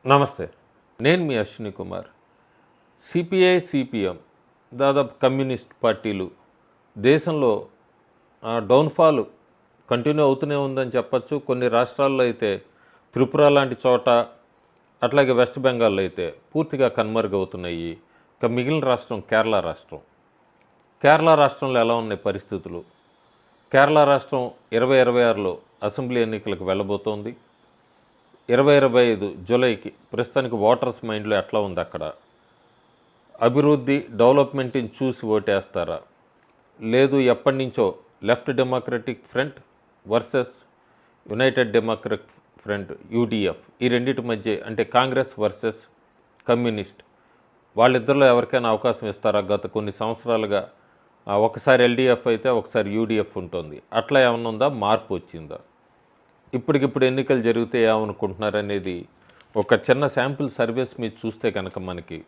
నమస్తే. నేను మీ Ashwini Kumar. CPI, CPM దాదాపు కమ్యూనిస్ట్ పార్టీలు దేశంలో డౌన్ఫాల్ కంటిన్యూ అవుతూనే ఉందని చెప్పచ్చు. కొన్ని రాష్ట్రాల్లో అయితే త్రిపుర లాంటి చోట, అట్లాగే వెస్ట్ బెంగాల్లో అయితే పూర్తిగా కనుమరుగవుతున్నాయి. ఇక మిగిలిన రాష్ట్రం కేరళ రాష్ట్రం. కేరళ రాష్ట్రంలో ఎలా ఉన్నాయి పరిస్థితులు? కేరళ రాష్ట్రం 2026లో అసెంబ్లీ ఎన్నికలకు వెళ్ళబోతోంది. 2025 జూలైకి ప్రస్తుతానికి ఓటర్స్ మైండ్లో ఎట్లా ఉంది అక్కడ? అభివృద్ధి డెవలప్మెంట్ని చూసి ఓటేస్తారా, లేదు ఎప్పటి నుంచో left democratic front versus United democratic front UDF, ఈ రెండింటి మధ్య, అంటే కాంగ్రెస్ వర్సెస్ కమ్యూనిస్ట్, వాళ్ళిద్దరిలో ఎవరికైనా అవకాశం ఇస్తారా? గత కొన్ని సంవత్సరాలుగా ఒకసారి ఎల్డిఎఫ్ అయితే ఒకసారి యూడిఎఫ్ ఉంటుంది. అట్లా ఏమన్నా ఉందా? మార్పు వచ్చిందా? ఇప్పటికిప్పుడు ఎన్నికలు జరిగితే ఏమనుకుంటున్నారనేది ఒక చిన్న శాంపిల్ సర్వేస్ మీద చూస్తే కనుక మనకి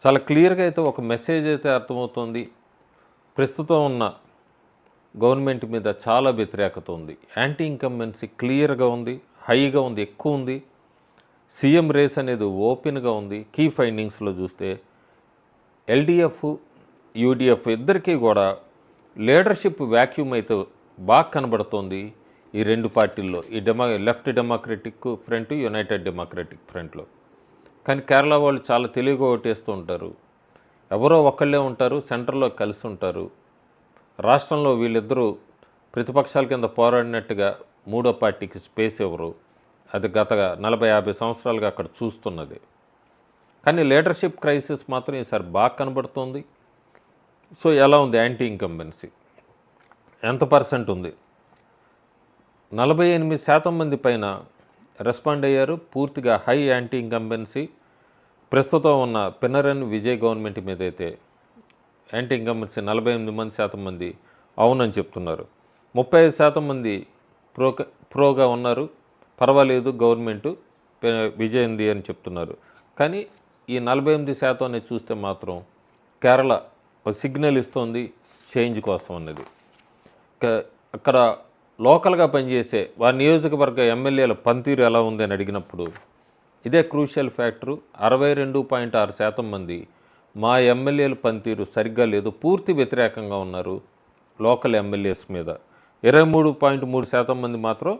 చాలా క్లియర్గా అయితే ఒక మెసేజ్ అయితే అర్థమవుతుంది. ప్రస్తుతం ఉన్న గవర్నమెంట్ మీద చాలా వ్యతిరేకత ఉంది. యాంటీ ఇన్కంబెన్సీ క్లియర్గా ఉంది, హైగా ఉంది, ఎక్కువ ఉంది. సీఎం రేస్ అనేది ఓపెన్గా ఉంది. కీ ఫైండింగ్స్లో చూస్తే ఎల్డిఎఫ్, యూడిఎఫ్ ఇద్దరికీ కూడా లీడర్షిప్ వ్యాక్యూమ్ అయితే బాగా కనబడుతోంది ఈ రెండు పార్టీల్లో, ఈ left democratic front, united democratic ఫ్రంట్లో. కానీ కేరళ వాళ్ళు చాలా తెలివిగా ఓటేస్తూ ఉంటారు. ఎవరో ఒకళ్ళే ఉంటారు, సెంటర్లో కలిసి ఉంటారు. రాష్ట్రంలో వీళ్ళిద్దరూ ప్రతిపక్షాల కింద పోరాడినట్టుగా మూడో పార్టీకి స్పేస్ ఇవ్వరు. అది గత 40-50 సంవత్సరాలుగా అక్కడ చూస్తున్నది. కానీ లీడర్షిప్ క్రైసిస్ మాత్రం ఈసారి బాగా కనబడుతుంది. సో ఎలా ఉంది యాంటీ ఇన్కంబెన్సీ? ఎంత పర్సెంట్ ఉంది? 48% మంది పైన రెస్పాండ్ అయ్యారు. పూర్తిగా హై యాంటీ ఇన్కంబెన్సీ. ప్రస్తుతం ఉన్న పినరన్ విజయ్ గవర్నమెంట్ మీద అయితే యాంటీ ఇన్కంబెన్సీ 48% మంది అవునని చెప్తున్నారు. 35% మంది ప్రోగా ఉన్నారు, పర్వాలేదు గవర్నమెంటు విజయంది అని చెప్తున్నారు. కానీ ఈ 48% అనేది చూస్తే మాత్రం కేరళ ఒక సిగ్నల్ ఇస్తోంది చేంజ్ కోసం అన్నది. అక్కడ లోకల్గా పనిచేసే వారి నియోజకవర్గ ఎమ్మెల్యేల పనితీరు ఎలా ఉంది అని అడిగినప్పుడు ఇదే క్రూషియల్ ఫ్యాక్టరు. 62.6% మంది మా ఎమ్మెల్యేల పనితీరు సరిగ్గా లేదు, పూర్తి వ్యతిరేకంగా ఉన్నారు లోకల్ ఎమ్మెల్యేస్ మీద. 23.3% మంది మాత్రం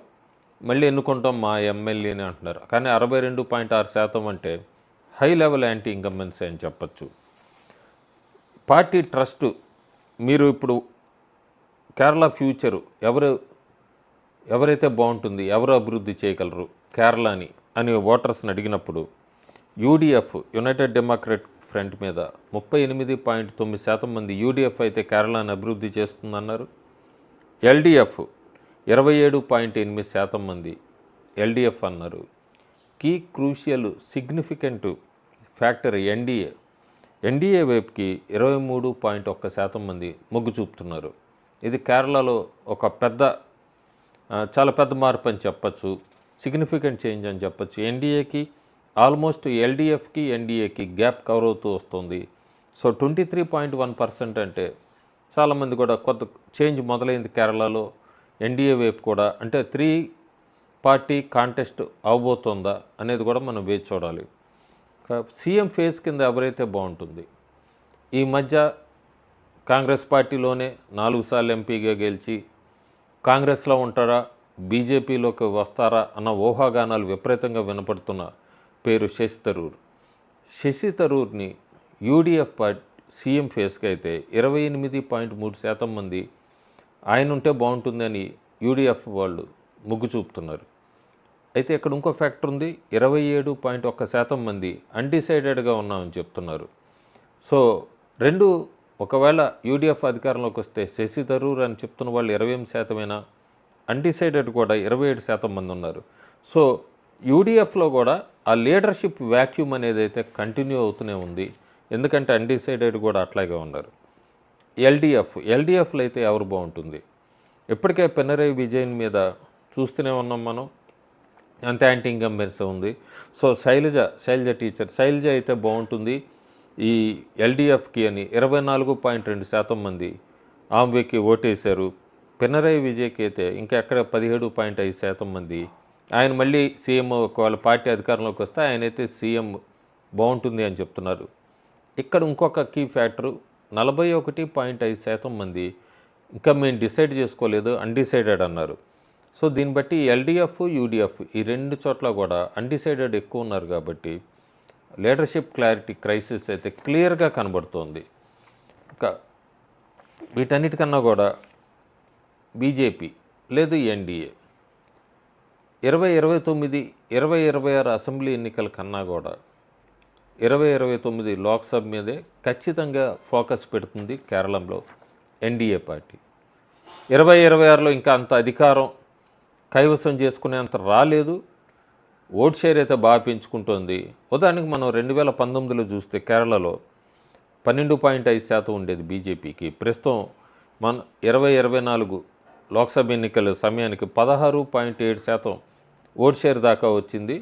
మళ్ళీ ఎన్నుకుంటాం మా ఎమ్మెల్యేని అంటున్నారు. కానీ 62.6% అంటే హై లెవెల్ యాంటీ ఇన్కంబెన్సీ అని చెప్పచ్చు. పార్టీ ట్రస్ట్, మీరు ఇప్పుడు కేరళ ఫ్యూచరు ఎవరైతే బాగుంటుంది, ఎవరు అభివృద్ధి చేయగలరు కేరళని అని ఓటర్స్ని అడిగినప్పుడు యూడిఎఫ్, యునైటెడ్ డెమోక్రటిక్ ఫ్రంట్ మీద 38.9% మంది యూడిఎఫ్ అయితే కేరళని అభివృద్ధి చేస్తుందన్నారు. ఎల్డిఎఫ్ 27.8% మంది ఎల్డిఎఫ్ అన్నారు. Key crucial significant factor NDA వైపుకి 23.1% మంది మొగ్గు చూపుతున్నారు. ఇది కేరళలో ఒక చాలా పెద్ద మార్పు అని చెప్పచ్చు, సిగ్నిఫికెంట్ చేంజ్ అని చెప్పచ్చు. ఎన్డీఏకి ఆల్మోస్ట్ ఎల్డిఎఫ్కి ఎన్డీఏకి గ్యాప్ కవర్ అవుతూ వస్తుంది. సో 23.1% అంటే చాలామంది కూడా కొత్త చేంజ్ మొదలైంది కేరళలో. ఎన్డీఏ వైపు కూడా, అంటే 3 పార్టీ కాంటెస్ట్ అవబోతుందా అనేది కూడా మనం వేచి చూడాలి. సీఎం ఫేస్ కింద ఎవరైతే బాగుంటుంది? ఈ మధ్య కాంగ్రెస్ పార్టీలోనే 4 సార్లు ఎంపీగా గెలిచి కాంగ్రెస్లో ఉంటారా, బీజేపీలోకి వస్తారా అన్న ఊహాగానాలు విపరీతంగా వినపడుతున్న పేరు శశి థరూర్ని యూడిఎఫ్ పార్టీ సీఎం ఫేస్కి అయితే 28.3% మంది ఆయన ఉంటే బాగుంటుందని యూడిఎఫ్ వాళ్ళు మొగ్గు చూపుతున్నారు. అయితే ఇక్కడ ఇంకో ఫ్యాక్టర్ ఉంది, 27.1% మంది అన్డిసైడెడ్గా ఉన్నామని చెప్తున్నారు. సో రెండు, ఒకవేళ యూడిఎఫ్ అధికారంలోకి వస్తే శశి థరూర్ అని చెప్తున్న వాళ్ళు 28%, అన్డిసైడెడ్ కూడా 27% మంది ఉన్నారు. సో యూడిఎఫ్లో కూడా ఆ లీడర్షిప్ వ్యాక్యూమ్ అనేది అయితే కంటిన్యూ అవుతూనే ఉంది, ఎందుకంటే అన్డిసైడెడ్ కూడా అట్లాగే ఉన్నారు. ఎల్డిఎఫ్లో అయితే ఎవరు బాగుంటుంది? ఇప్పటికే పినరయి విజయన్ మీద చూస్తూనే ఉన్నాం మనం, అంతే యాంటీ ఇన్కంబెన్సీ ఉంది. సో శైలజ అయితే బాగుంటుంది ఈ ఎల్డిఎఫ్కి అని 24.2% మంది ఆమెకి ఓటేశారు. పినరయి విజయ్కి అయితే ఇంకా ఎక్కడ 17.5% మంది ఆయన మళ్ళీ సీఎం ఒకవేళ పార్టీ అధికారంలోకి వస్తే ఆయనైతే సీఎం బాగుంటుంది అని చెప్తున్నారు. ఇక్కడ ఇంకొక కీ ఫ్యాక్టరు 41.5% మంది ఇంకా మేము డిసైడ్ చేసుకోలేదు, అన్డిసైడెడ్ అన్నారు. సో దీన్ని బట్టి ఎల్డీఎఫ్, యూడీఎఫ్ ఈ రెండు చోట్ల కూడా అన్డిసైడెడ్ ఎక్కువ ఉన్నారు కాబట్టి లీడర్షిప్ క్లారిటీ క్రైసిస్ అయితే క్లియర్గా కనబడుతోంది. ఇంకా వీటన్నిటికన్నా కూడా బీజేపీ లేదు ఎన్డీఏ 2029, 2026 అసెంబ్లీ ఎన్నికల కన్నా కూడా 2029 లోక్సభ మీదే ఖచ్చితంగా ఫోకస్ పెడుతుంది కేరళంలో ఎన్డీఏ పార్టీ. 2026లో ఇంకా అంత అధికారం కైవసం చేసుకునేంత రాలేదు. ఓట్ షేర్ అయితే బాగా పెంచుకుంటోంది. ఉదాహరణకి మనం 2019లో చూస్తే కేరళలో 12.5% ఉండేది బీజేపీకి. ప్రస్తుతం మన 2024 లోక్సభ ఎన్నికల సమయానికి 16.7% ఓట్ షేర్ దాకా వచ్చింది.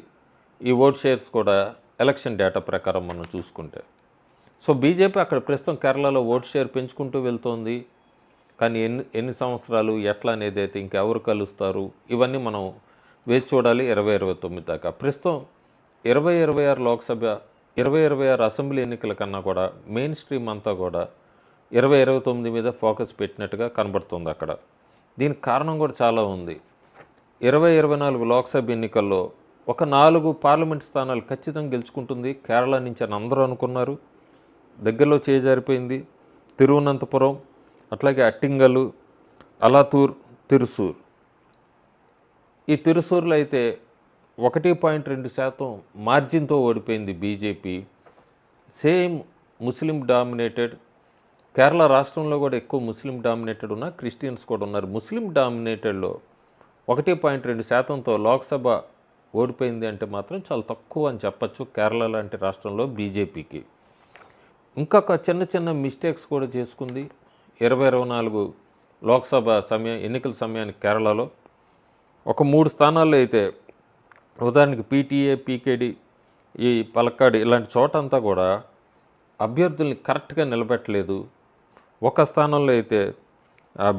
ఈ ఓట్ షేర్స్ కూడా ఎలక్షన్ డేటా ప్రకారం మనం చూసుకుంటే. సో బీజేపీ అక్కడ ప్రస్తుతం కేరళలో ఓట్ షేర్ పెంచుకుంటూ వెళ్తోంది. కానీ ఎన్ని సంవత్సరాలు ఎట్లా అనేది అయితే ఇంకెవరు కలుస్తారు ఇవన్నీ మనం వేచి చూడాలి 2029 దాకా. ప్రస్తుతం 2026 లోక్సభ 2026 అసెంబ్లీ ఎన్నికల కన్నా కూడా మెయిన్ స్ట్రీమ్ అంతా కూడా 2029 మీద ఫోకస్ పెట్టినట్టుగా కనబడుతుంది అక్కడ. దీనికి కారణం కూడా చాలా ఉంది. 2024 లోక్సభ ఎన్నికల్లో ఒక 4 పార్లమెంట్ స్థానాలు ఖచ్చితంగా గెలుచుకుంటుంది కేరళ నుంచి అని అందరూ అనుకున్నారు. దగ్గరలో చేజారిపోయింది. తిరువనంతపురం, అట్లాగే అట్టింగలు, అలాతూర్, తిరుసూర్. ఈ తిరుసూర్లో అయితే 1.2% మార్జిన్తో ఓడిపోయింది బీజేపీ. సేమ్ ముస్లిం డామినేటెడ్ కేరళ రాష్ట్రంలో కూడా ఎక్కువ ముస్లిం డామినేటెడ్ ఉన్న క్రిస్టియన్స్ కూడా ఉన్నారు. ముస్లిం డామినేటెడ్లో 1.2%తో లోక్సభ ఓడిపోయింది అంటే మాత్రం చాలా తక్కువ అని చెప్పచ్చు కేరళ లాంటి రాష్ట్రంలో బీజేపీకి. ఇంకొక చిన్న చిన్న మిస్టేక్స్ కూడా చేసుకుంది 2024 లోక్సభ ఎన్నికల సమయానికి కేరళలో. ఒక 3 స్థానాల్లో అయితే ఉదాహరణకి పీటీఏ, పీకేడి, ఈ పలక్కాడు ఇలాంటి చోటంతా కూడా అభ్యర్థుల్ని కరెక్ట్గా నిలబెట్టలేదు. ఒక స్థానంలో అయితే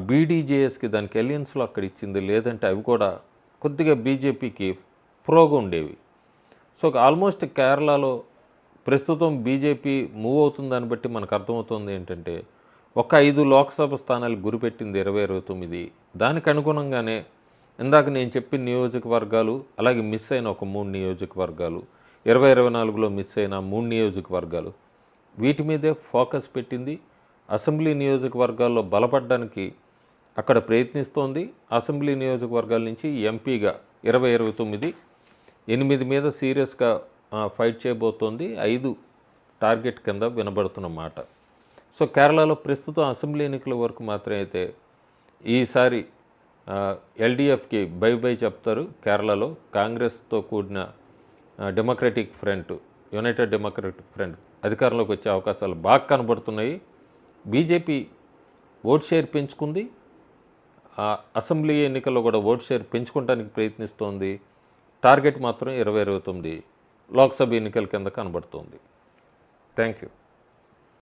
బీడీజేఎస్కి దానికి ఎలియన్స్లో అక్కడ ఇచ్చింది, లేదంటే అవి కూడా కొద్దిగా బీజేపీకి ప్రోగా ఉండేవి. సో ఆల్మోస్ట్ కేరళలో ప్రస్తుతం బీజేపీ మూవ్ అవుతుందని బట్టి మనకు అర్థమవుతుంది ఏంటంటే ఒక 5 లోక్సభ స్థానాలకు గురిపెట్టింది 2029. దానికి అనుగుణంగానే ఇందాక నేను చెప్పిన నియోజకవర్గాలు, అలాగే మిస్ అయిన ఒక 3 నియోజకవర్గాలు, 2024లో మిస్ అయిన 3 నియోజకవర్గాలు, వీటి మీదే ఫోకస్ పెట్టింది. అసెంబ్లీ నియోజకవర్గాల్లో బలపడడానికి అక్కడ ప్రయత్నిస్తోంది. అసెంబ్లీ నియోజకవర్గాల నుంచి ఎంపీగా 2029 8 మీద సీరియస్గా ఫైట్ చేయబోతోంది. 5 టార్గెట్ కింద వినబడుతున్న మాట. సో కేరళలో ప్రస్తుతం అసెంబ్లీ ఎన్నికల వరకు మాత్రమే అయితే ఈసారి ఎల్డీఎఫ్కి బై చెప్తారు. కేరళలో కాంగ్రెస్తో కూడిన democratic front, united democratic front అధికారంలోకి వచ్చే అవకాశాలు బాగా కనబడుతున్నాయి. బీజేపీ ఓట్ షేర్ పెంచుకుంది. అసెంబ్లీ ఎన్నికల్లో కూడా ఓట్ షేర్ పెంచుకోవడానికి ప్రయత్నిస్తోంది. టార్గెట్ మాత్రం 2029 లోక్సభ ఎన్నికల కింద కనబడుతోంది. Thank you.